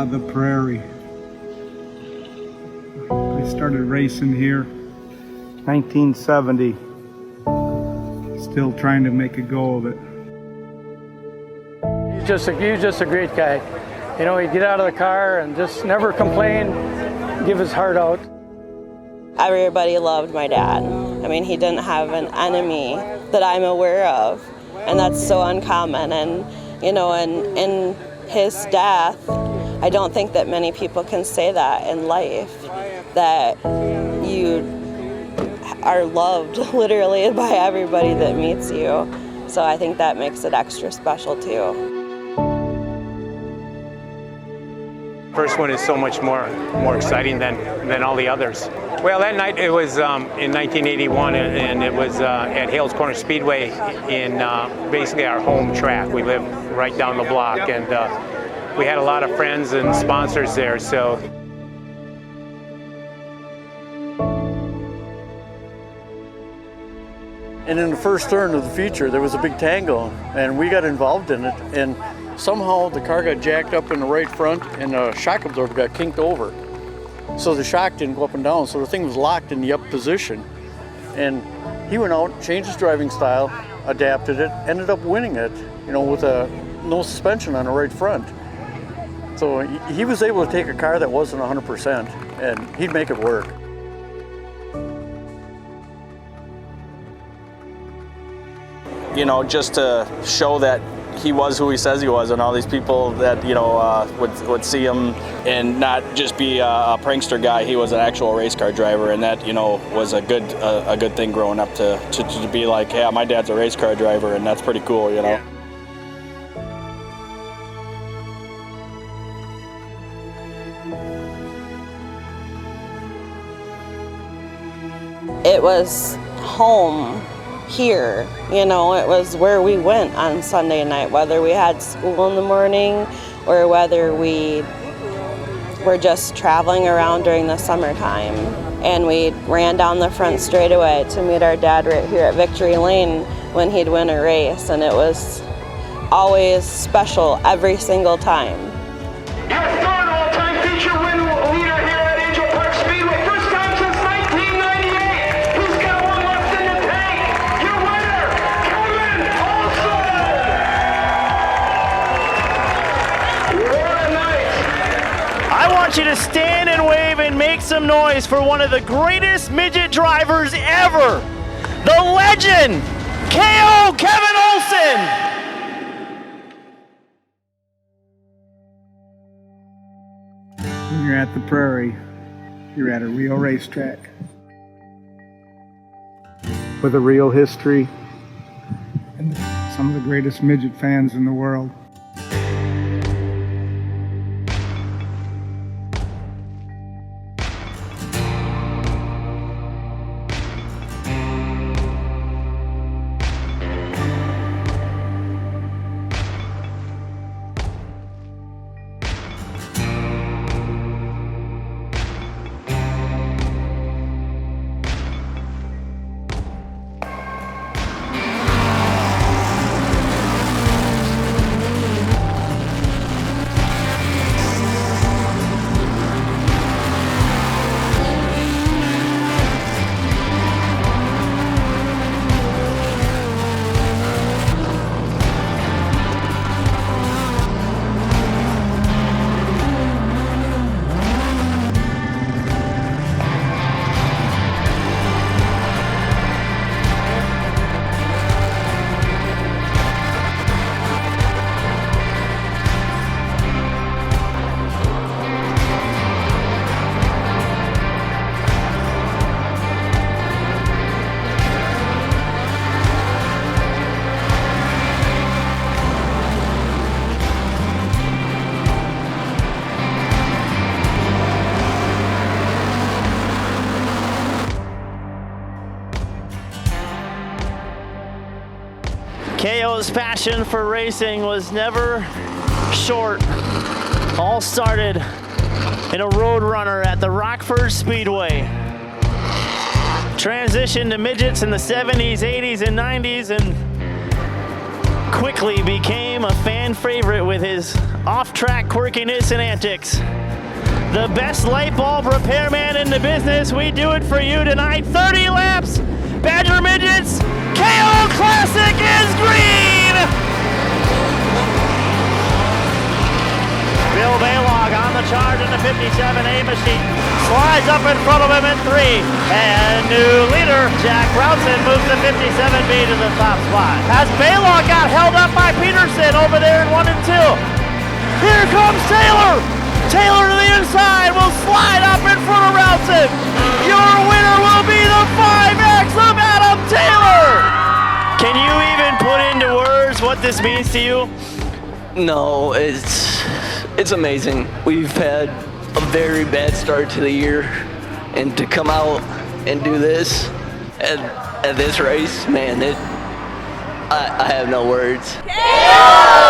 the prairie. I started racing here 1970. Still trying to make a go of it. He's just a great guy. You know, he'd get out of the car and just never complain, give his heart out. Everybody loved my dad. I mean, he didn't have an enemy that I'm aware of, and that's so uncommon. And, you know, in his death, I don't think that many people can say that in life, that you are loved literally by everybody that meets you. So I think that makes it extra special too. First one is so much more exciting than all the others. Well, that night it was in 1981, and it was at Hales Corner Speedway in basically our home track. We live right down the block, and we had a lot of friends and sponsors there. So. And in the first turn of the feature, there was a big tango, and we got involved in it. And somehow the car got jacked up in the right front, and the shock absorber got kinked over. So the shock didn't go up and down, so the thing was locked in the up position. And he went out, changed his driving style, adapted it, ended up winning it, you know, with no suspension on the right front. So he was able to take a car that wasn't 100%, and he'd make it work. You know, just to show that he was who he says he was, and all these people that, you know, would see him and not just be a prankster guy. He was an actual race car driver, and that, you know, was a good thing growing up to be like, yeah, my dad's a race car driver, and that's pretty cool, you know. It was home here, you know, it was where we went on Sunday night, whether we had school in the morning or whether we were just traveling around during the summertime. And we ran down the front straightaway to meet our dad right here at Victory Lane when he'd win a race, and it was always special every single time. Your third all-time feature win leader here at Angel Park Speedway. First time since 1998. Who's got one left in the tank? Your winner, Kevin Olson! What a night! I want you to stand and wave and make some noise for one of the greatest midget drivers ever, the legend, KO Kevin Olson! When you're at the prairie, you're at a real racetrack with a real history and some of the greatest midget fans in the world. KO's passion for racing was never short. All started in a road runner at the Rockford Speedway. Transitioned to midgets in the 70s, 80s, and 90s, and quickly became a fan favorite with his off-track quirkiness and antics. The best light bulb repairman in the business, we do it for you tonight. 30 laps, Badger Midgets, KO Classic is green! Bill Baylog on the charge in the 57A machine. Slides up in front of him in 3. And new leader, Jack Brownson, moves the 57B to the top spot. As Baylog got held up by Peterson over there in 1 and 2. Here comes Taylor! Taylor to the inside will slide up in front of Brownson. Your winner will be the 5X of Adam Taylor! Can you even put into words what this means to you? No, it's amazing. We've had a very bad start to the year, and to come out and do this at this race, man, I have no words. KO!